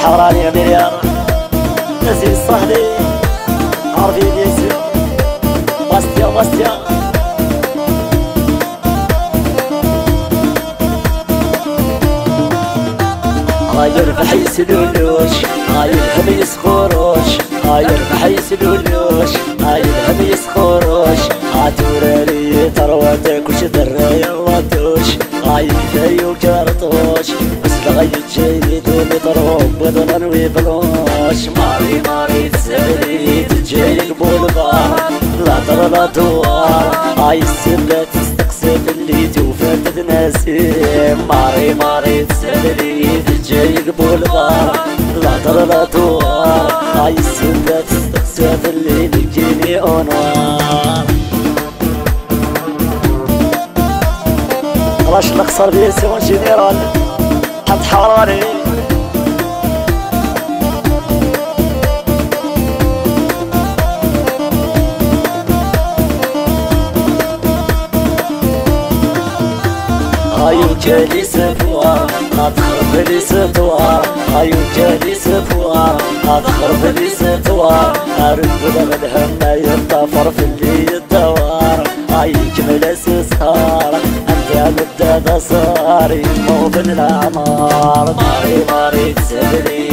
حوراني يا مليار نسي الصهدي عربي ديسي باستيا باستيا غاير بحيس لولوش غاير بحيس خروش غاير بحيس لولوش غاير بحيس خروش عتورالي ترواتك وش درا يلا دوش غاير جايو كارطوش بس لغاية جاي دوني طروب بدنا ويبلوش ماري ماري تسبري تجاي قبول بار لا ترى لا دوار عايز سبلة تستقسم اللي توفات تناسي ماري ماري تسبري تجاي قبول بار لا ترى لا دوار عايز سبلة تستقسم اللي نجيني انوار راش نخسر بيسي ونجينيرال حد حراري هايو جالي سفوار هتخرب لي ستوار هايو جالي سفوار هتخرب لي ستوار عارف بلغ الهم يتطفر في اللي الدوار هاي كمل سهار انت مدة صاري مو بالاعمار ماري ماري تسبري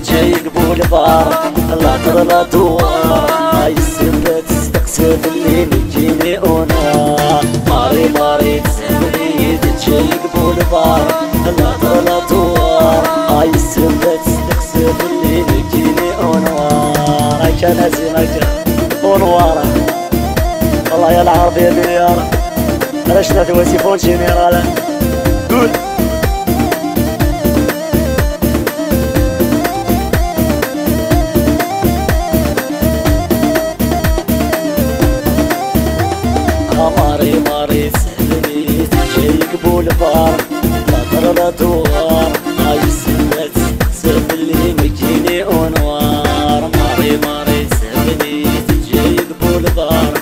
جاي قبول بار لا ترى لا دوار هاي السبلة تستقسم اللي نجيني انا ماري ماري تسبري جاي قبول بار لا ترى لا دوار هاي السبلة تستقسم اللي نجيني انا كان زينك ونوارا والله يا العربي يا مليار رشنا تواسيفون جينيرالا قول ماري ماري تسهلني تجي قبول بار لا ترى لا دوار هاي السنة تستقسم اللي مجيني انوار ماري ماري تسهلني تجي قبول بار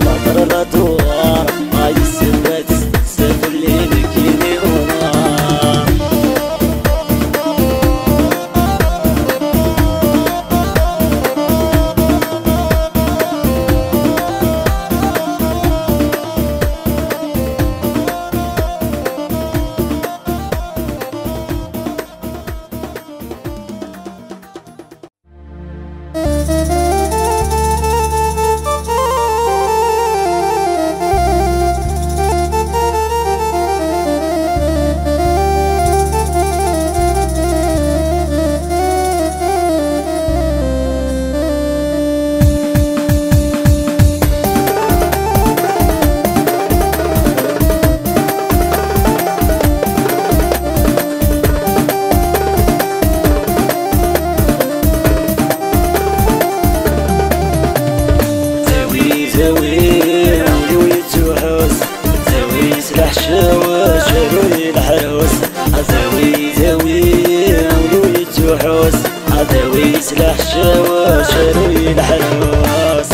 لا ترى لا دوار هاي السنة تستقسم اللي مجيني انوار عدوي سلاح شوا شروي الحروس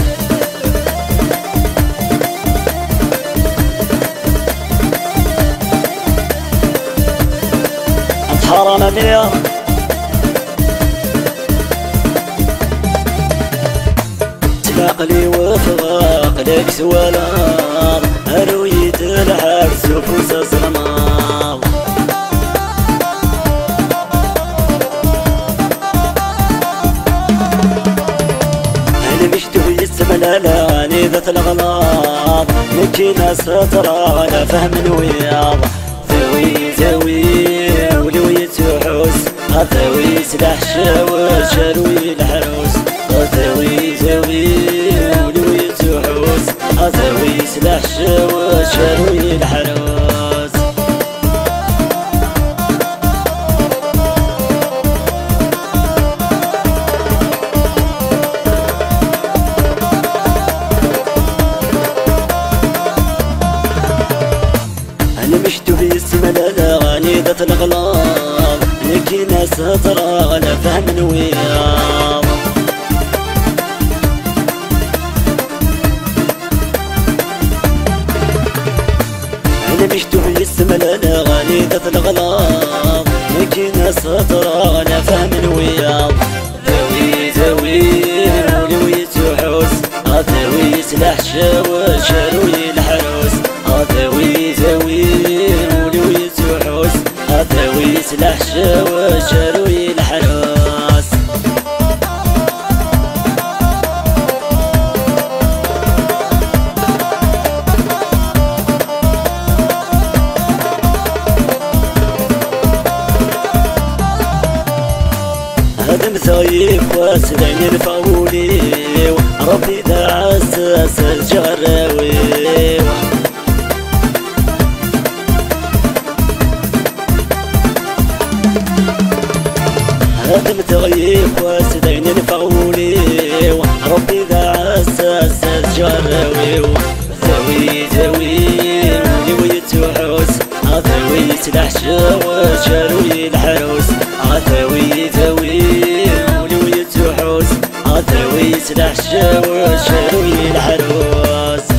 حرام مليار تلاق لي وفراق لك سوالار هرويت الحرس وفوس الظلمار ملالاني ذات الغلاط مكينا سترى لا فهم وياض ذوي ولوي تحوس ذوي سلاح شروي الحروس ذوي ولوي تحوس ذوي سلاح شروي الحروس أنا مشتو باسم الأغاني ذات الغلاط لكن سترى لا فهم وياض أنا مشتو باسم الأغاني ذات الغلاط لكن سترى لا فهم وياض ذوي ولوي تحوس ذوي سلاح شروي الحروس ذوي ولوي تحوس ذوي سلاح شروي الحروس هذا مثايب واسدين الفاولي ربي ذا عساس الجراوي هذا متغيب واسدين الفاولي ربي ذا عساس الجراوي ولوي تحوس ذوي سلاح شروي الحروس ذوي ولوي تحوس ذوي سلاح شروي الحروس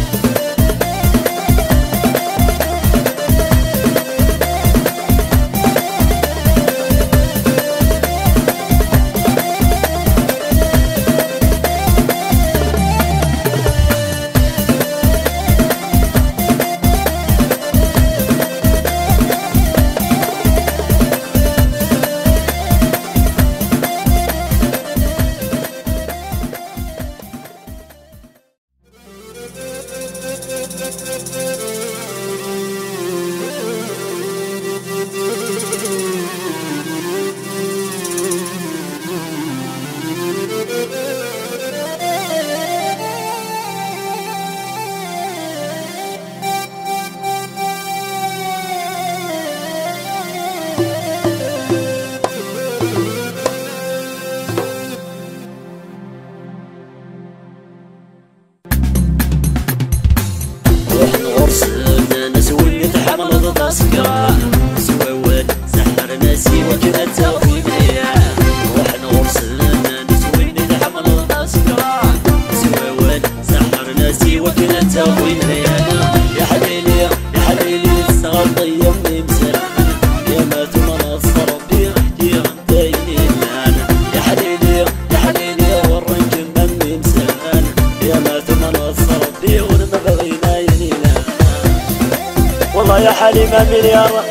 والله يا حليمة مليار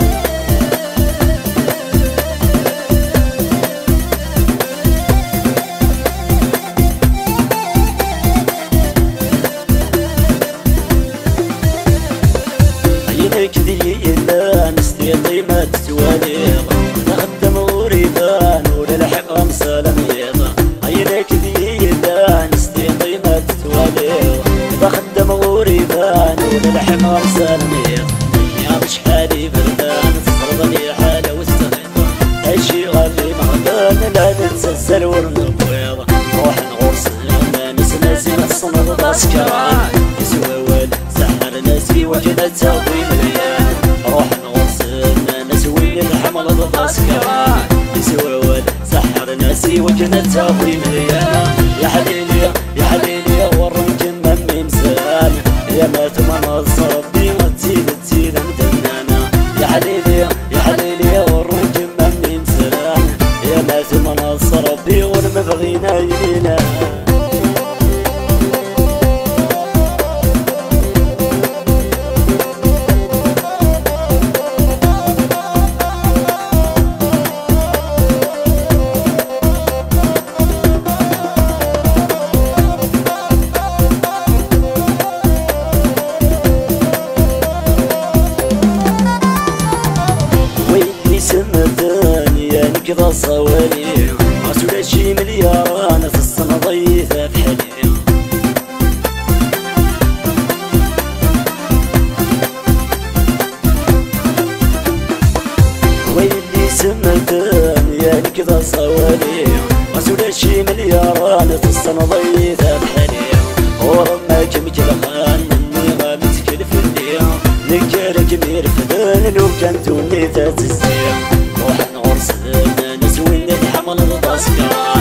عينك ذي إلا نستيطي ما تسواليغ نخدم غريبان وللحق مسالميغ عينك ذي إلا نستيطي ما تسواليغ نخدم غريبان وللحق مسالميغ مش حالي بردان صرضني حالة واستغيطة هالشي غالي مغدان لا نتسلسل ورنبويض روح نغرس لنا نسناسي نصنض باسكران يسوى واد سحر ناسي وجدت تاوي مليان روح نغرس لنا نسوي الحمل باسكران يسوى واد سحر ناسي وجدت تاوي مليان يا حليلي يا حليلي ورن جمم مسان يا ما تمنى الصربي وتزيد يا حليلي يا حليلي والرجم من سلام يا ما زمن الصربي والمبغينا يلينا كذا صوالي رسول شي مليار انا في السنة ضيفة في حالي ويلي سمتن يا كذا صوالي رسول شي مليار انا في السنة ضيفة في حالي ورماك مكلخان مني غابت كل فدي نكارك مير فدان لو كانت ونيتات الزيا روح نغرسنا نسوي نتحمل الضاسكرة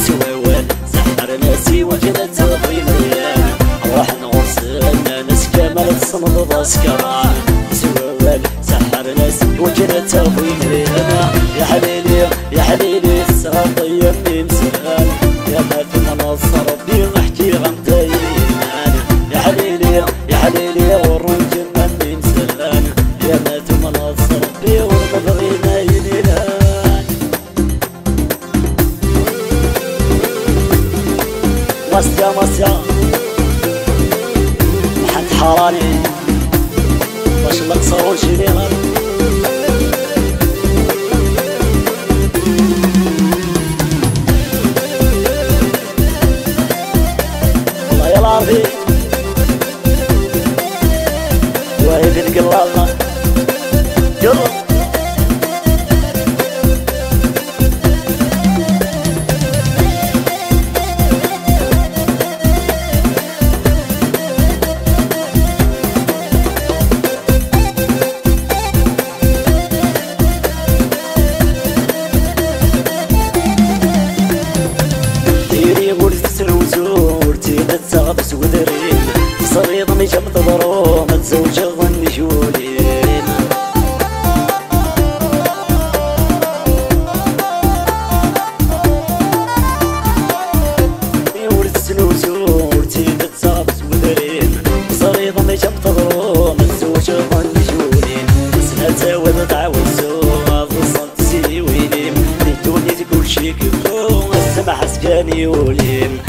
سواوال سحر ناسي وجنت تضيم ريان روح نغرسنا ناس كامل تصمد الضاسكرة سواوال سحر ناسي وجنت تضيم ريان يا حليلي يا حليلي السغاط يمي مسهال يا ما في منصر ربي نحكي غمتاي يا حليلي يا حليلي ورنج مني مسلان يا ما في منصر ربي ونبغينا يليلان ماسيا ماسيا حد حراني باش ما تصور شي غير العربي وهي في القلالة يلا ديري قلت سلوزو تغبس وذرين صريض مجم تضرو متزوج ظن جولين ورد سنوزور تيدت تغبس وذرين صريض مجم تضرو متزوج ظن جولين سنة وذ تعوزو غصنت سيوينيم ليتوني كل شي كفو السمح سكاني وليم